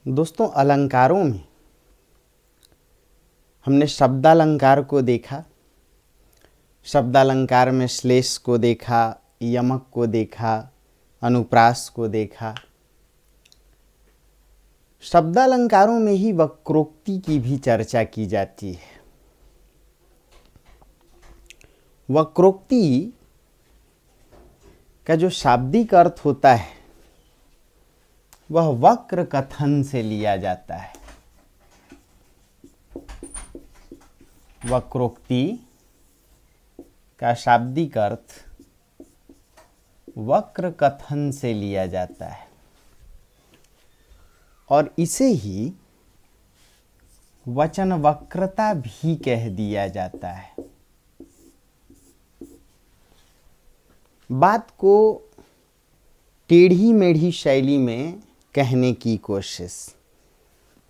दोस्तों, अलंकारों में हमने शब्दालंकार को देखा। शब्दालंकार में श्लेष को देखा, यमक को देखा, अनुप्रास को देखा। शब्दालंकारों में ही वक्रोक्ति की भी चर्चा की जाती है। वक्रोक्ति का जो शाब्दिक अर्थ होता है वह वक्र कथन से लिया जाता है। वक्रोक्ति का शाब्दिक अर्थ वक्र कथन से लिया जाता है और इसे ही वचन वक्रता भी कह दिया जाता है। बात को टेढ़ी मेढ़ी शैली में कहने की कोशिश।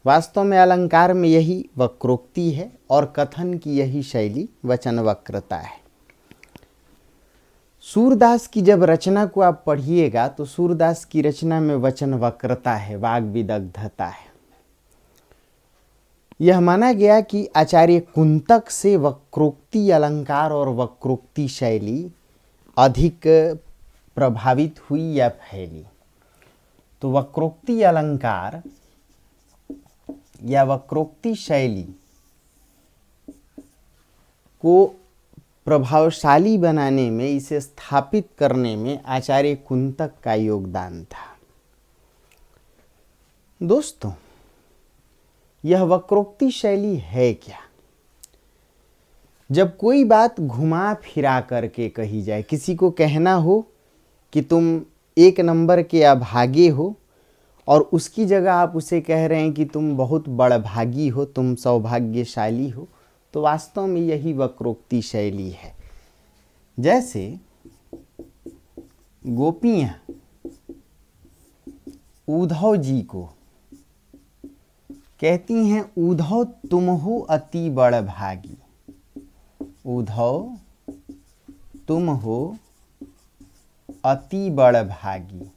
वास्तव में अलंकार में यही वक्रोक्ति है और कथन की यही शैली वचन वक्रता है। सूरदास की जब रचना को आप पढ़िएगा तो सूरदास की रचना में वचन वक्रता है, वाग विदग्धता है। यह माना गया कि आचार्य कुंतक से वक्रोक्ति अलंकार और वक्रोक्ति शैली अधिक प्रभावित हुई या फैली। तो वक्रोक्ति अलंकार या वक्रोक्ति शैली को प्रभावशाली बनाने में, इसे स्थापित करने में आचार्य कुंतक का योगदान था। दोस्तों, यह वक्रोक्ति शैली है क्या? जब कोई बात घुमा फिरा करके कही जाए, किसी को कहना हो कि तुम एक नंबर के अभागे हो और उसकी जगह आप उसे कह रहे हैं कि तुम बहुत बड़भागी हो, तुम सौभाग्यशाली हो, तो वास्तव में यही वक्रोक्ति शैली है। जैसे गोपियां उद्धव जी को कहती हैं, उद्धव तुम हो अति बड़भागी। उद्धव तुम हो अति बड़भागी।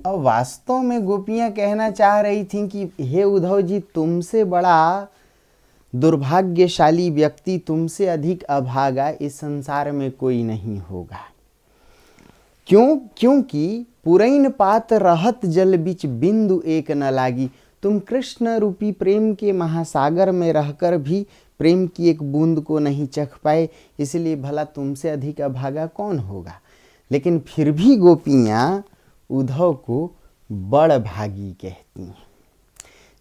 अब वास्तव में गोपियां कहना चाह रही थीं कि हे उद्धव जी, तुमसे बड़ा दुर्भाग्यशाली व्यक्ति, तुमसे अधिक अभागा इस संसार में कोई नहीं होगा। क्योंकि पुरैन पात रहत जल बिच बिंदु एक न लागी। तुम कृष्ण रूपी प्रेम के महासागर में रहकर भी प्रेम की एक बूंद को नहीं चख पाए, इसलिए भला तुमसे अधिक अभागा कौन होगा। लेकिन फिर भी गोपियां उद्धव को बड़भागी कहती हैं।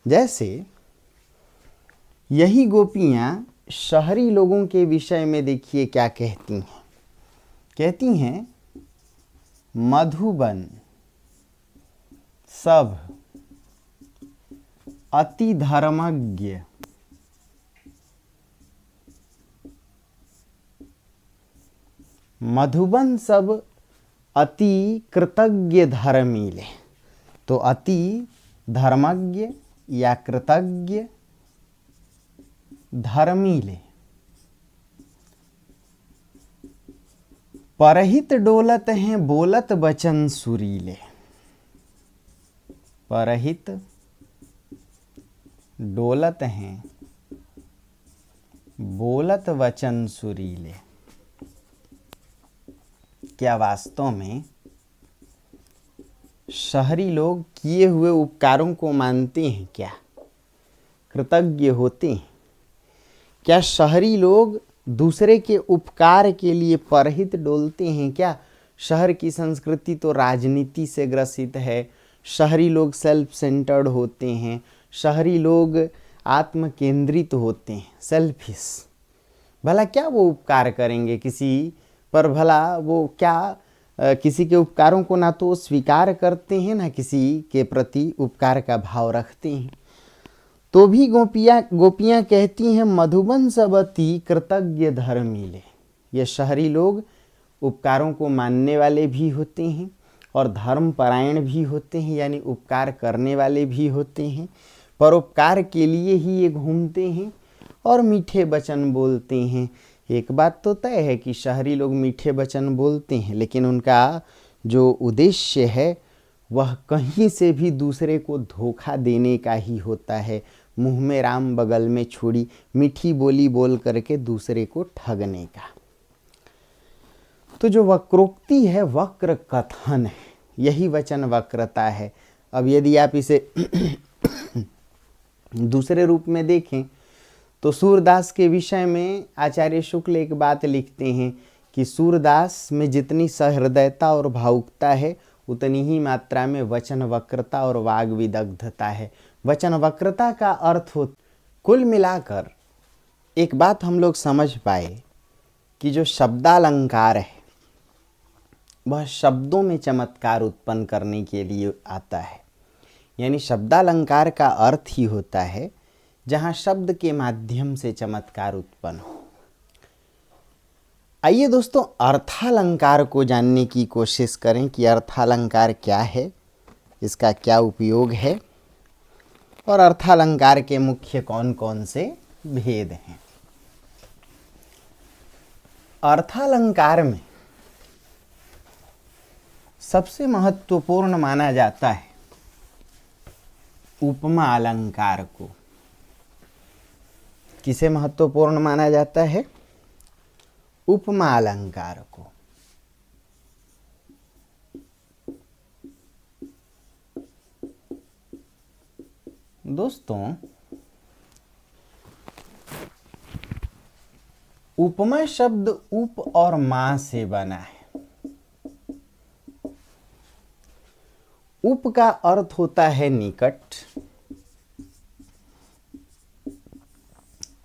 जैसे यही गोपियां शहरी लोगों के विषय में देखिए क्या कहती हैं। कहती हैं, मधुबन सब अति धर्मज्ञ, मधुबन सब अति कृतज्ञ धर्मीले। तो अति धर्मज्ञ या कृतज्ञ धर्मीले। परहित डोलत हैं बोलत बचन सुरीले। परहित डोलत हैं बोलत वचन सुरीले। क्या वास्तव में शहरी लोग किए हुए उपकारों को मानते हैं क्या? कृतज्ञ होते हैं क्या? शहरी लोग दूसरे के उपकार के लिए परहित डोलते हैं क्या? शहर की संस्कृति तो राजनीति से ग्रसित है। शहरी लोग सेल्फ सेंटर्ड होते हैं। शहरी लोग आत्म केंद्रित होते हैं, सेल्फिश। भला क्या वो उपकार करेंगे किसी पर? भला वो क्या किसी के उपकारों को ना तो स्वीकार करते हैं, ना किसी के प्रति उपकार का भाव रखते हैं। तो भी गोपियां कहती हैं, मधुबन सब अति कृतज्ञ धर्मीले। ये शहरी लोग उपकारों को मानने वाले भी होते हैं और धर्मपरायण भी होते हैं, यानी उपकार करने वाले भी होते हैं। परोपकार के लिए ही ये घूमते हैं और मीठे वचन बोलते हैं। एक बात तो तय है कि शहरी लोग मीठे वचन बोलते हैं, लेकिन उनका जो उद्देश्य है वह कहीं से भी दूसरे को धोखा देने का ही होता है। मुंह में राम बगल में छुरी, मीठी बोली बोल करके दूसरे को ठगने का। तो जो वक्रोक्ति है, वक्र कथन है, यही वचन वक्रता है। अब यदि आप इसे दूसरे रूप में देखें तो सूरदास के विषय में आचार्य शुक्ल एक बात लिखते हैं कि सूरदास में जितनी सहृदयता और भावुकता है, उतनी ही मात्रा में वचन वक्रता और वाग विदग्धता है। वचन वक्रता का अर्थ हो, कुल मिलाकर एक बात हम लोग समझ पाए कि जो शब्दालंकार है वह शब्दों में चमत्कार उत्पन्न करने के लिए आता है। यानी शब्दालंकार का अर्थ ही होता है जहां शब्द के माध्यम से चमत्कार उत्पन्न हो। आइए दोस्तों, अर्थालंकार को जानने की कोशिश करें कि अर्थालंकार क्या है, इसका क्या उपयोग है और अर्थालंकार के मुख्य कौन कौन से भेद हैं। अर्थालंकार में सबसे महत्वपूर्ण माना जाता है उपमा अलंकार को। किसे महत्वपूर्ण माना जाता है? उपमा अलंकार को। दोस्तों, उपमा शब्द उप और मा से बना है। उप का अर्थ होता है निकट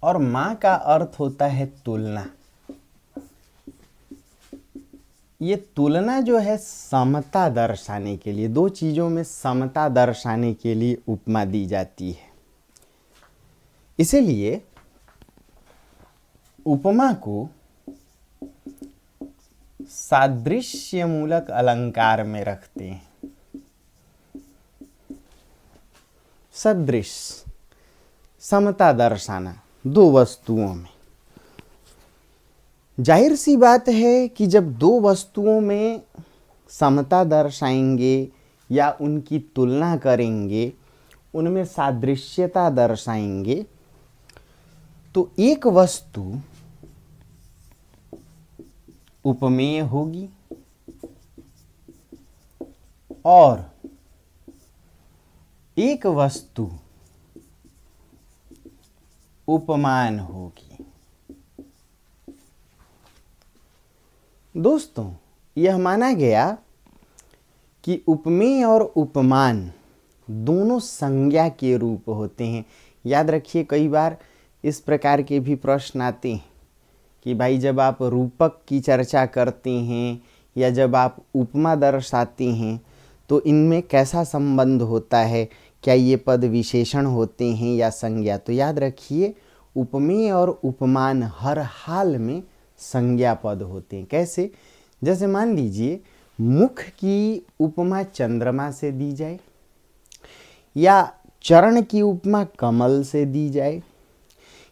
और मा का अर्थ होता है तुलना। ये तुलना जो है समता दर्शाने के लिए, दो चीजों में समता दर्शाने के लिए उपमा दी जाती है। इसीलिए उपमा को सादृश्य मूलक अलंकार में रखते हैं। सदृश, समता दर्शाना दो वस्तुओं में। जाहिर सी बात है कि जब दो वस्तुओं में समता दर्शाएंगे या उनकी तुलना करेंगे, उनमें सादृश्यता दर्शाएंगे, तो एक वस्तु उपमेय होगी और एक वस्तु उपमान होगी। दोस्तों, यह माना गया कि उपमेय और उपमान दोनों संज्ञा के रूप होते हैं। याद रखिए, कई बार इस प्रकार के भी प्रश्न आते हैं कि भाई जब आप रूपक की चर्चा करते हैं या जब आप उपमा दर्शाते हैं तो इनमें कैसा संबंध होता है, क्या ये पद विशेषण होते हैं या संज्ञा। तो याद रखिए, उपमेय और उपमान हर हाल में संज्ञा पद होते हैं। कैसे? जैसे मान लीजिए मुख की उपमा चंद्रमा से दी जाए या चरण की उपमा कमल से दी जाए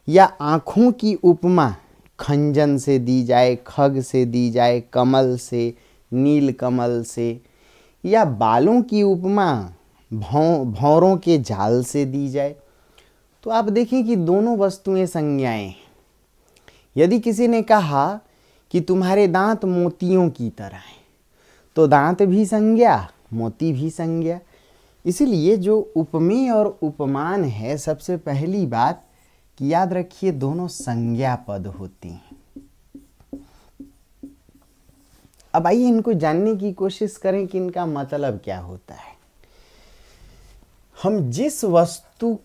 या आँखों की उपमा खंजन से दी जाए, खग से दी जाए, कमल से, नील कमल से, या बालों की उपमा भौरों के जाल से दी जाए, तो आप देखें कि दोनों वस्तुएं संज्ञाएं हैं। यदि किसी ने कहा कि तुम्हारे दांत मोतियों की तरह हैं, तो दांत भी संज्ञा, मोती भी संज्ञा। इसीलिए जो उपमेय और उपमान है, सबसे पहली बात कि याद रखिए दोनों संज्ञा पद होते हैं। अब आइए इनको जानने की कोशिश करें कि इनका मतलब क्या होता है। हम जिस वस्तु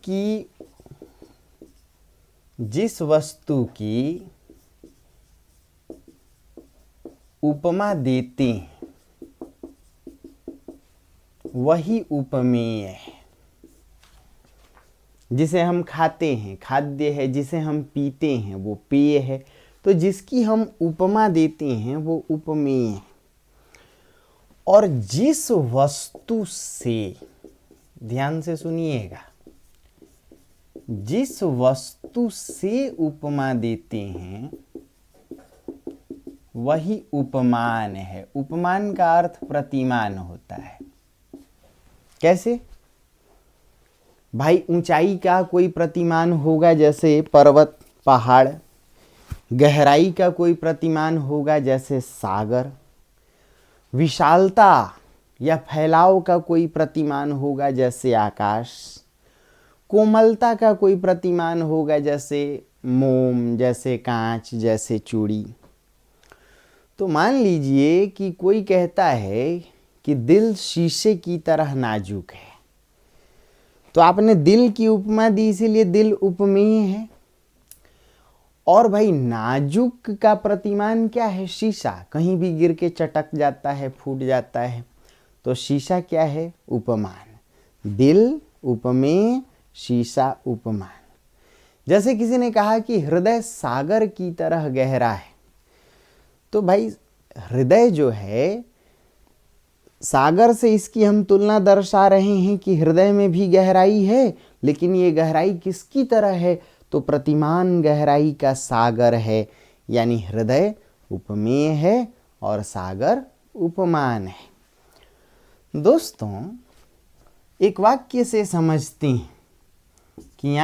की उपमा देते हैं वही उपमेय है। जिसे हम खाते हैं खाद्य है, जिसे हम पीते हैं वो पेय है। तो जिसकी हम उपमा देते हैं वो उपमेय है। और जिस वस्तु से, ध्यान से सुनिएगा, जिस वस्तु से उपमा देते हैं वही उपमान है। उपमान का अर्थ प्रतिमान होता है। कैसे भाई? ऊंचाई का कोई प्रतिमान होगा जैसे पर्वत पहाड़, गहराई का कोई प्रतिमान होगा जैसे सागर, विशालता या फैलाव का कोई प्रतिमान होगा जैसे आकाश, कोमलता का कोई प्रतिमान होगा जैसे मोम, जैसे कांच, जैसे चूड़ी। तो मान लीजिए कि कोई कहता है कि दिल शीशे की तरह नाजुक है, तो आपने दिल की उपमा दी इसीलिए दिल उपमेय है। और भाई नाजुक का प्रतिमान क्या है? शीशा, कहीं भी गिर के चटक जाता है, फूट जाता है, तो शीशा क्या है? उपमान। दिल उपमेय, शीशा उपमान। जैसे किसी ने कहा कि हृदय सागर की तरह गहरा है, तो भाई हृदय जो है सागर से इसकी हम तुलना दर्शा रहे हैं कि हृदय में भी गहराई है, लेकिन ये गहराई किसकी तरह है? तो प्रतिमान गहराई का सागर है, यानी हृदय उपमेय है और सागर उपमान है। दोस्तों, एक वाक्य से समझते हैं कि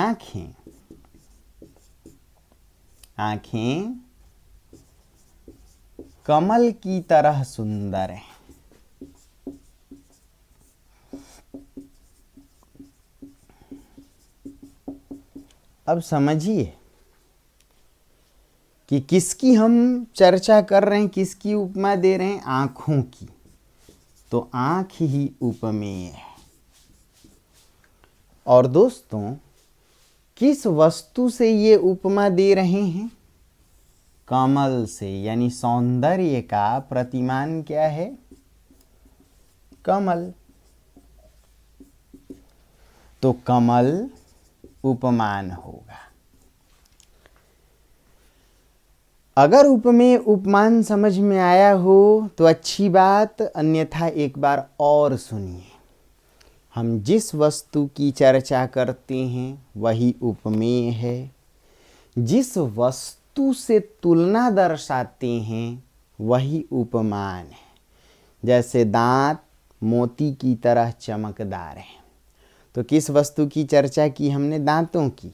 आंखें कमल की तरह सुंदर हैं। अब समझिए कि किसकी हम चर्चा कर रहे हैं, किसकी उपमा दे रहे हैं? आंखों की। तो आंख ही उपमेय है। और दोस्तों, किस वस्तु से ये उपमा दे रहे हैं? कमल से, यानी सौंदर्य का प्रतिमान क्या है? कमल। तो कमल उपमान होगा। अगर उपमेय उपमान समझ में आया हो तो अच्छी बात, अन्यथा एक बार और सुनिए। हम जिस वस्तु की चर्चा करते हैं वही उपमेय है, जिस वस्तु से तुलना दर्शाते हैं वही उपमान है। जैसे दांत मोती की तरह चमकदार हैं, तो किस वस्तु की चर्चा की हमने? दांतों की।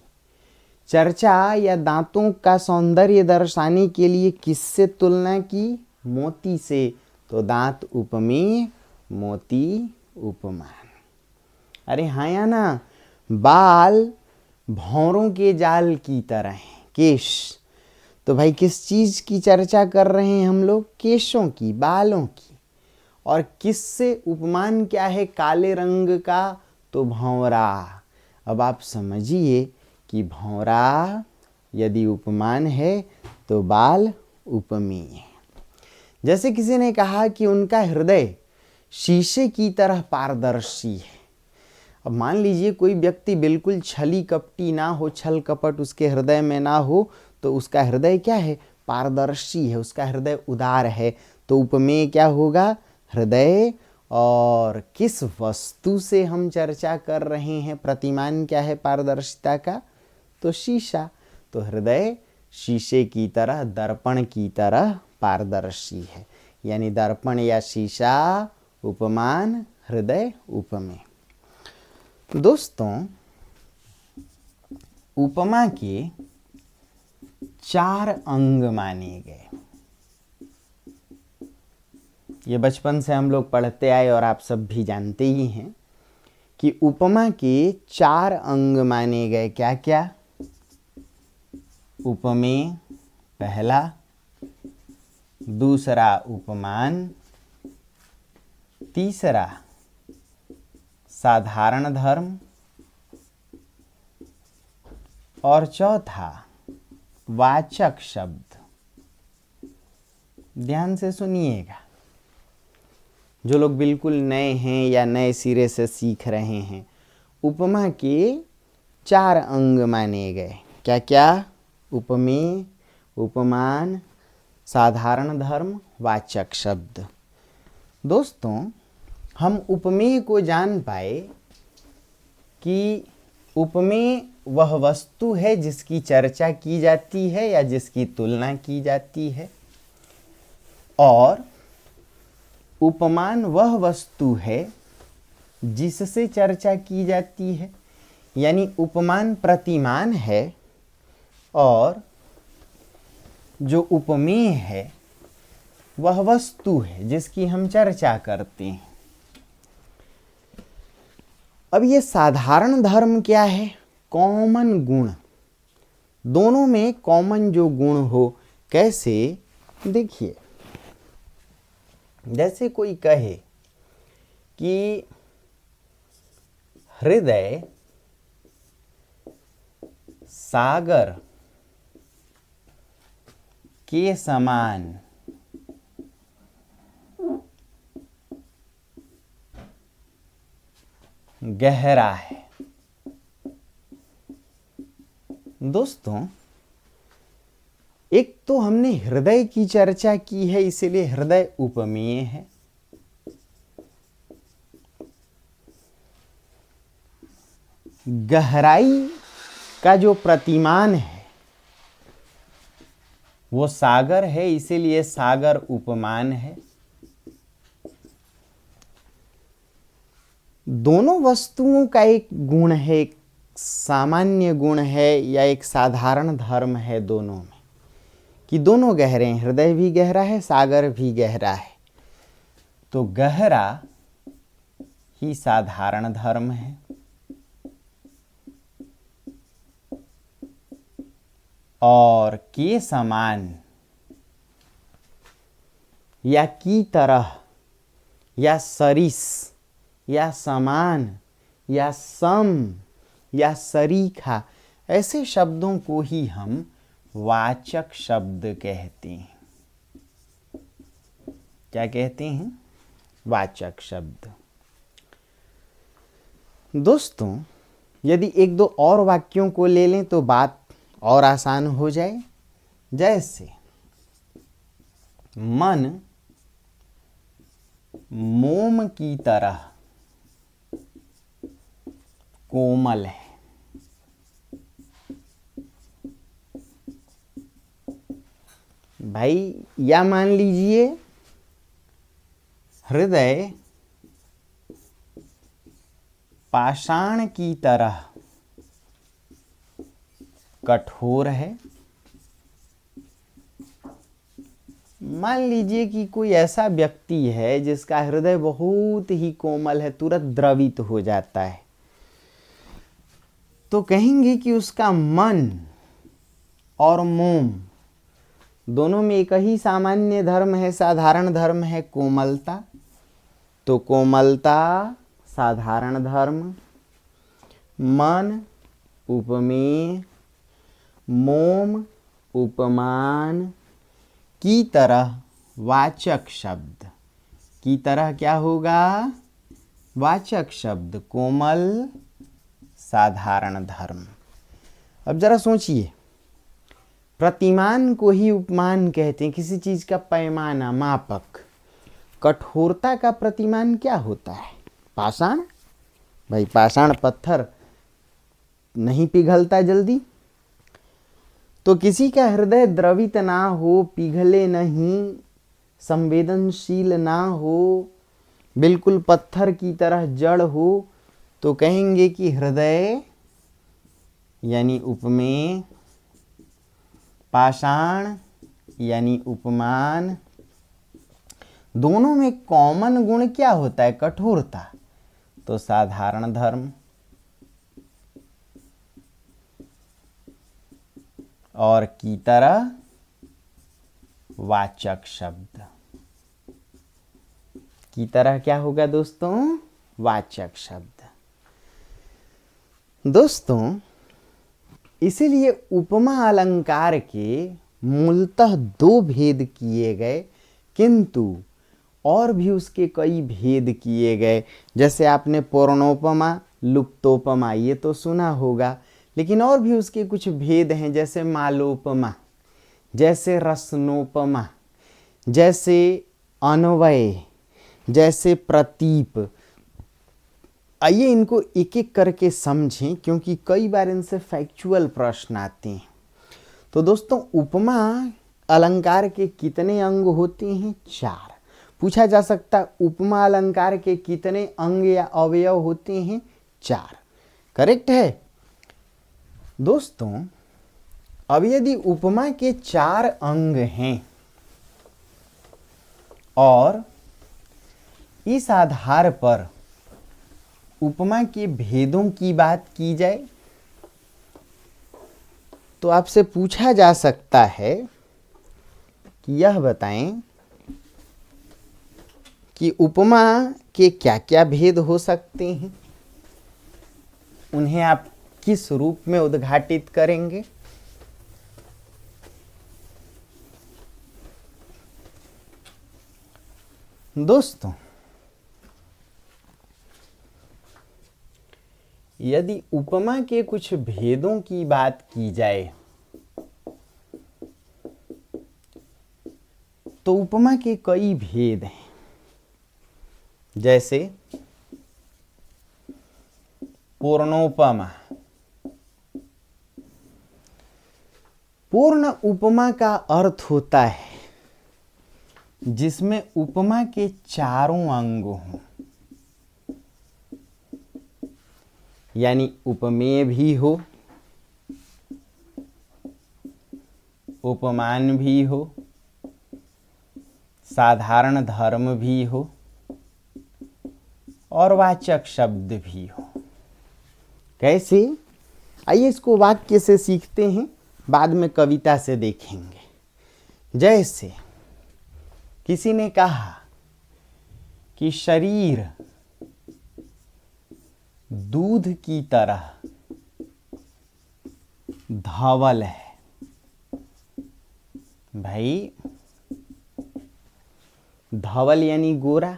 चर्चा या दांतों का सौंदर्य दर्शाने के लिए किससे तुलना की? मोती से। तो दांत उपमेय, मोती उपमान। अरे हाँ या ना? बाल भौरों के जाल की तरह हैं, केश। तो भाई किस चीज की चर्चा कर रहे हैं हम लोग? केशों की, बालों की। और किससे उपमान क्या है काले रंग का? तो भौरा। अब आप समझिए कि भौरा यदि उपमान है तो बाल उपमेय है। जैसे किसी ने कहा कि उनका हृदय शीशे की तरह पारदर्शी है। अब मान लीजिए कोई व्यक्ति बिल्कुल छली कपटी ना हो, छल कपट उसके हृदय में ना हो, तो उसका हृदय क्या है? पारदर्शी है, उसका हृदय उदार है। तो उपमेय क्या होगा? हृदय। और किस वस्तु से हम चर्चा कर रहे हैं? प्रतिमान क्या है पारदर्शिता का? तो शीशा। तो हृदय शीशे की तरह, दर्पण की तरह पारदर्शी है, यानी दर्पण या शीशा उपमान, हृदय उपमेय। दोस्तों, उपमा के 4 अंग माने गए। ये बचपन से हम लोग पढ़ते आए और आप सब भी जानते ही हैं कि उपमा के 4 अंग माने गए। क्या क्या? उपमेय पहला, दूसरा उपमान, तीसरा साधारण धर्म, और चौथा वाचक शब्द। ध्यान से सुनिएगा, जो लोग बिल्कुल नए हैं या नए सिरे से सीख रहे हैं। उपमा के 4 अंग माने गए। क्या क्या? उपमेय, उपमान, साधारण धर्म, वाचक शब्द। दोस्तों, हम उपमेय को जान पाए कि उपमेय वह वस्तु है जिसकी चर्चा की जाती है या जिसकी तुलना की जाती है, और उपमान वह वस्तु है जिससे चर्चा की जाती है, यानी उपमान प्रतिमान है और जो उपमेय है वह वस्तु है जिसकी हम चर्चा करते हैं। अब ये साधारण धर्म क्या है? कॉमन गुण, दोनों में कॉमन जो गुण हो। कैसे? देखिए, जैसे कोई कहे कि हृदय सागर के समान गहरा है। दोस्तों, एक तो हमने हृदय की चर्चा की है, इसलिए हृदय उपमेय है। गहराई का जो प्रतिमान है वो सागर है, इसीलिए सागर उपमान है। दोनों वस्तुओं का एक गुण है, एक सामान्य गुण है या एक साधारण धर्म है दोनों में, कि दोनों गहरे हैं। हृदय भी गहरा है, सागर भी गहरा है। तो गहरा ही साधारण धर्म है। और के समान या की तरह या सरिस या समान या सम या सरीखा, ऐसे शब्दों को ही हम वाचक शब्द कहते हैं। क्या कहते हैं? वाचक शब्द। दोस्तों, यदि एक दो और वाक्यों को ले लें तो बात और आसान हो जाए। जैसे मन मोम की तरह कोमल है। भाई, या मान लीजिए हृदय पाषाण की तरह कठोर है। मान लीजिए कि कोई ऐसा व्यक्ति है जिसका हृदय बहुत ही कोमल है, तुरंत द्रवित हो जाता है, तो कहेंगे कि उसका मन और मोम दोनों में एक ही सामान्य धर्म है, साधारण धर्म है, कोमलता। तो कोमलता साधारण धर्म, मन उपमेय, मोम उपमान, की तरह वाचक शब्द। की तरह क्या होगा? वाचक शब्द। कोमल साधारण धर्म। अब जरा सोचिए, प्रतिमान को ही उपमान कहते हैं, किसी चीज का पैमाना, मापक। कठोरता का प्रतिमान क्या होता है? पाषाण। भाई, पाषाण पत्थर नहीं पिघलता जल्दी। तो किसी का हृदय द्रवित ना हो, पिघले नहीं, संवेदनशील ना हो, बिल्कुल पत्थर की तरह जड़ हो, तो कहेंगे कि हृदय यानी उपमेय, पाषाण यानी उपमान। दोनों में कॉमन गुण क्या होता है? कठोरता। तो साधारण धर्म। और की तरह वाचक शब्द। की तरह क्या होगा दोस्तों? वाचक शब्द। दोस्तों, इसीलिए उपमा अलंकार के मूलतः दो भेद किए गए, किंतु और भी उसके कई भेद किए गए। जैसे आपने पूर्णोपमा, लुप्तोपमा ये तो सुना होगा, लेकिन और भी उसके कुछ भेद हैं, जैसे मालोपमा, जैसे रसनोपमा, जैसे अन्वय, जैसे प्रतीप। आइए इनको एक एक करके समझें, क्योंकि कई बार इनसे फैक्चुअल प्रश्न आते हैं। तो दोस्तों, उपमा अलंकार के कितने अंग होते हैं? 4। पूछा जा सकता उपमा अलंकार के कितने अंग या अवयव होते हैं? 4। करेक्ट है दोस्तों। अब यदि उपमा के 4 अंग हैं और इस आधार पर उपमा के भेदों की बात की जाए तो आपसे पूछा जा सकता है कि यह बताएं कि उपमा के क्या क्या भेद हो सकते हैं, उन्हें आप किस रूप में उद्घाटित करेंगे। दोस्तों, यदि उपमा के कुछ भेदों की बात की जाए तो उपमा के कई भेद हैं। जैसे पूर्णोपमा। पूर्ण उपमा का अर्थ होता है जिसमें उपमा के चारों अंग हों, यानी उपमेय भी हो, उपमान भी हो, साधारण धर्म भी हो और वाचक शब्द भी हो। कैसे? आइए इसको वाक्य से सीखते हैं, बाद में कविता से देखेंगे। जैसे किसी ने कहा कि शरीर दूध की तरह धवल है। भाई, धवल यानी गोरा,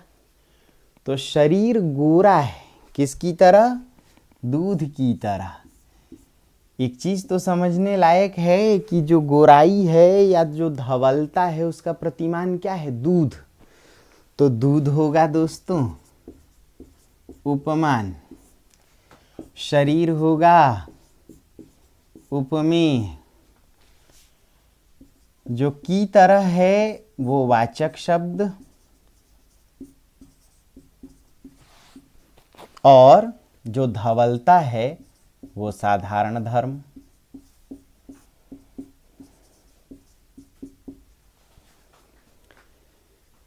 तो शरीर गोरा है किसकी तरह? दूध की तरह। एक चीज तो समझने लायक है कि जो गोराई है या जो धवलता है उसका प्रतिमान क्या है? दूध। तो दूध होगा दोस्तों उपमान, शरीर होगा उपमेय, जो की तरह है वो वाचक शब्द, और जो धवलता है वो साधारण धर्म।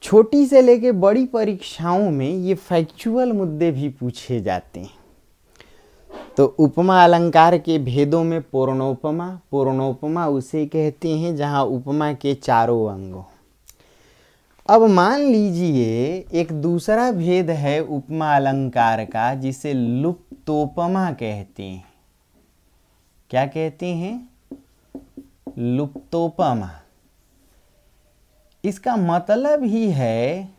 छोटी से लेके बड़ी परीक्षाओं में ये फैक्चुअल मुद्दे भी पूछे जाते हैं। तो उपमा अलंकार के भेदों में पूर्णोपमा। पूर्णोपमा उसे कहते हैं जहां उपमा के चारों अंग हों। अब मान लीजिए एक दूसरा भेद है उपमा अलंकार का जिसे लुप्तोपमा कहते हैं। क्या कहते हैं? लुप्तोपमा। इसका मतलब ही है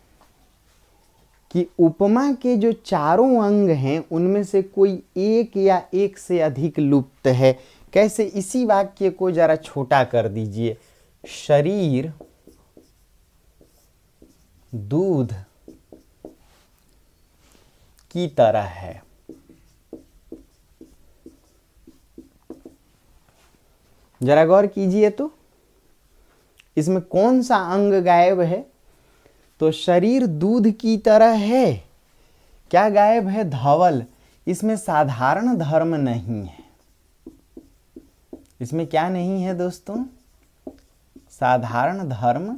कि उपमा के जो चारों अंग हैं उनमें से कोई एक या एक से अधिक लुप्त है। कैसे? इसी वाक्य को जरा छोटा कर दीजिए। शरीर दूध की तरह है। जरा गौर कीजिए तो इसमें कौन सा अंग गायब है? तो शरीर दूध की तरह है, क्या गायब है? धवल। इसमें साधारण धर्म नहीं है। इसमें क्या नहीं है दोस्तों? साधारण धर्म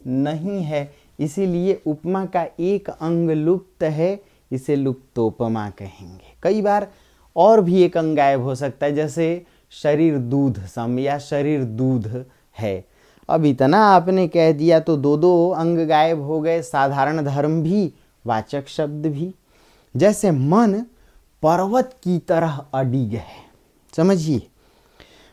नहीं है, इसीलिए उपमा का एक अंग लुप्त है, इसे लुप्तोपमा कहेंगे। कई बार और भी एक अंग गायब हो सकता है, जैसे शरीर दूध सम या शरीर दूध है। अब इतना आपने कह दिया तो दो दो अंग गायब हो गए, साधारण धर्म भी, वाचक शब्द भी। जैसे मन पर्वत की तरह अडिग है। समझिए,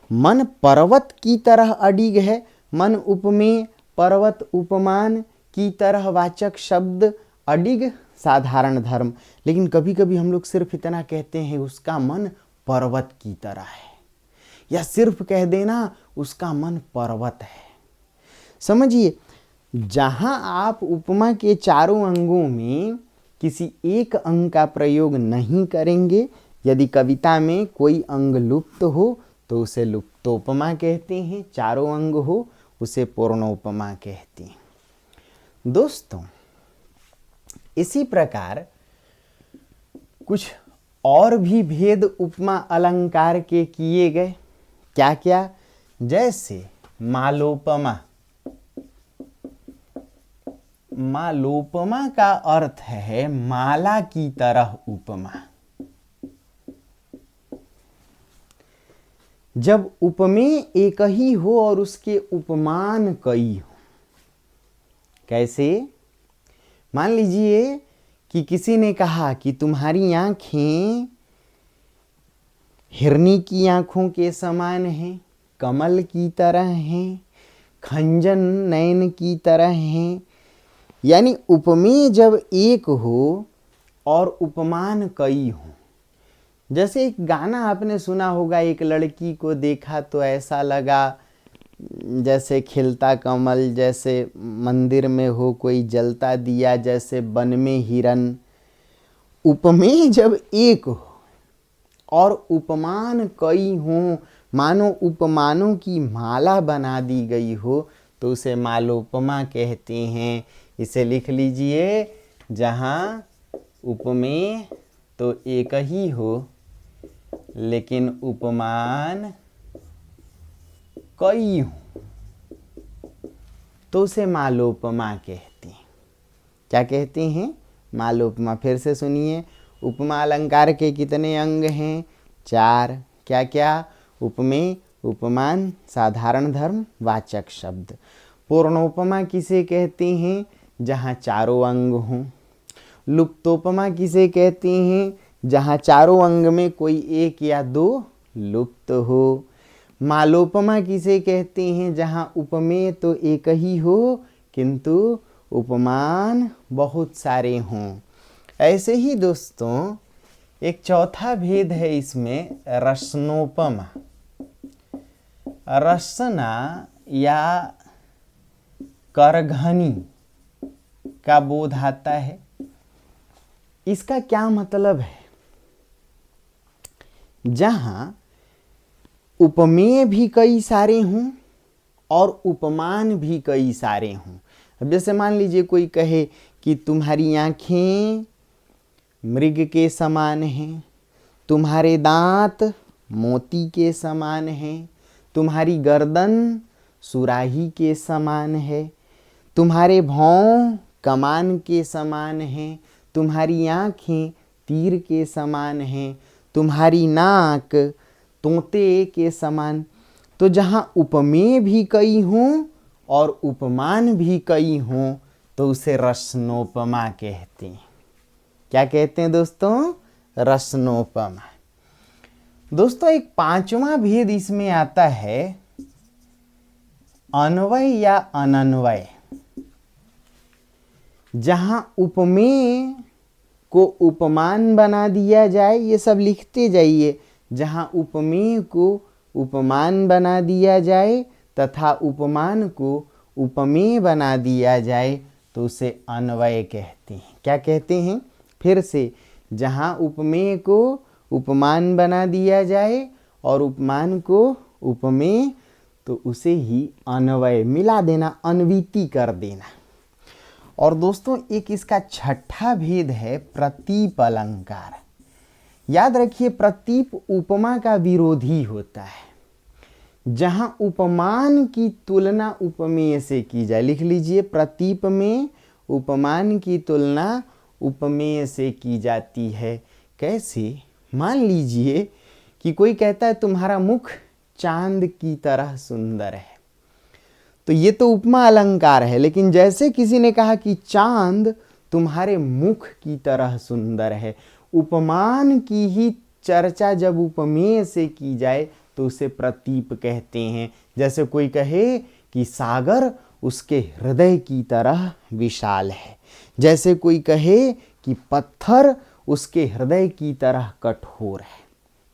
मन पर्वत की तरह अडिग है। मन उपमेय, पर्वत उपमान, की तरह वाचक शब्द, अडिग साधारण धर्म। लेकिन कभी कभी हम लोग सिर्फ इतना कहते हैं उसका मन पर्वत की तरह है, या सिर्फ कह देना उसका मन पर्वत है। समझिए, जहां आप उपमा के चारों अंगों में किसी एक अंग का प्रयोग नहीं करेंगे, यदि कविता में कोई अंग लुप्त हो तो उसे लुप्तोपमा कहते हैं, चारों अंग हो उसे पूर्णोपमा कहते हैं। दोस्तों, इसी प्रकार कुछ और भी भेद उपमा अलंकार के किए गए। क्या क्या? जैसे मालोपमा। मालोपमा का अर्थ है माला की तरह उपमा। जब उपमेय एक ही हो और उसके उपमान कई हो। कैसे? मान लीजिए कि किसी ने कहा कि तुम्हारी आंखें हिरनी की आंखों के समान हैं, कमल की तरह हैं, खंजन नयन की तरह हैं। यानी उपमेय जब एक हो और उपमान कई हो। जैसे एक गाना आपने सुना होगा, एक लड़की को देखा तो ऐसा लगा जैसे खिलता कमल, जैसे मंदिर में हो कोई जलता दिया, जैसे वन में हिरन। उपमेय जब एक हो और उपमान कई हों, मानो उपमानों की माला बना दी गई हो, तो उसे मालोपमा कहते हैं। इसे लिख लीजिए, जहाँ उपमेय तो एक ही हो लेकिन उपमान कई हो, तो उसे मालोपमा कहते हैं। क्या कहते हैं? मालोपमा। फिर से सुनिए, उपमा अलंकार के कितने अंग हैं? 4। क्या क्या? उपमेय, उपमान, साधारण धर्म, वाचक शब्द। पूर्णोपमा किसे कहते हैं? जहाँ चारों अंग हों। लुप्तोपमा किसे कहते हैं? जहाँ चारों अंग में कोई एक या दो लुप्त हो। मालोपमा किसे कहते हैं? जहाँ उपमेय तो एक ही हो किंतु उपमान बहुत सारे हों। ऐसे ही दोस्तों एक चौथा भेद है इसमें, रसनोपमा। रसना या करघनी का बोध आता है। इसका क्या मतलब है? जहां उपमेय भी कई सारे हों और उपमान भी कई सारे हों। अब जैसे मान लीजिए कोई कहे कि तुम्हारी आंखें मृग के समान हैं, तुम्हारे दांत मोती के समान हैं, तुम्हारी गर्दन सुराही के समान है, तुम्हारे भौं कमान के समान हैं, तुम्हारी आंखें तीर के समान हैं, तुम्हारी नाक तोते के समान। तो जहाँ उपमेय भी कई हों और उपमान भी कई हों, तो उसे रसनोपमा कहते हैं। क्या कहते हैं दोस्तों? रसनोपमा। दोस्तों एक पांचवा भेद इसमें आता है, अन्वय या अनन्वय। जहां उपमेय को उपमान बना दिया जाए, ये सब लिखते जाइए, जहां उपमेय को उपमान बना दिया जाए तथा उपमान को उपमेय बना दिया जाए, तो उसे अन्वय कहते हैं। क्या कहते हैं? फिर से, जहाँ उपमेय को उपमान बना दिया जाए और उपमान को उपमेय, तो उसे ही अन्वय, मिला देना, अन्विति कर देना। और दोस्तों एक इसका छठा भेद है प्रतीप अलंकार। याद रखिए, प्रतीप उपमा का विरोधी होता है। जहाँ उपमान की तुलना उपमेय से की जाए, लिख लीजिए, प्रतीप में उपमान की तुलना उपमेय से की जाती है। कैसे? मान लीजिए कि कोई कहता है तुम्हारा मुख चांद की तरह सुंदर है, तो ये तो उपमा अलंकार है। लेकिन जैसे किसी ने कहा कि चांद तुम्हारे मुख की तरह सुंदर है, उपमान की ही चर्चा जब उपमेय से की जाए तो उसे प्रतीप कहते हैं। जैसे कोई कहे कि सागर उसके हृदय की तरह विशाल है, जैसे कोई कहे कि पत्थर उसके हृदय की तरह कठोर है,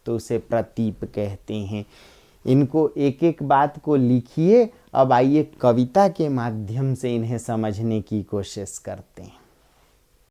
तो उसे प्रतीप कहते हैं। इनको एक एक बात को लिखिए। अब आइए कविता के माध्यम से इन्हें समझने की कोशिश करते हैं।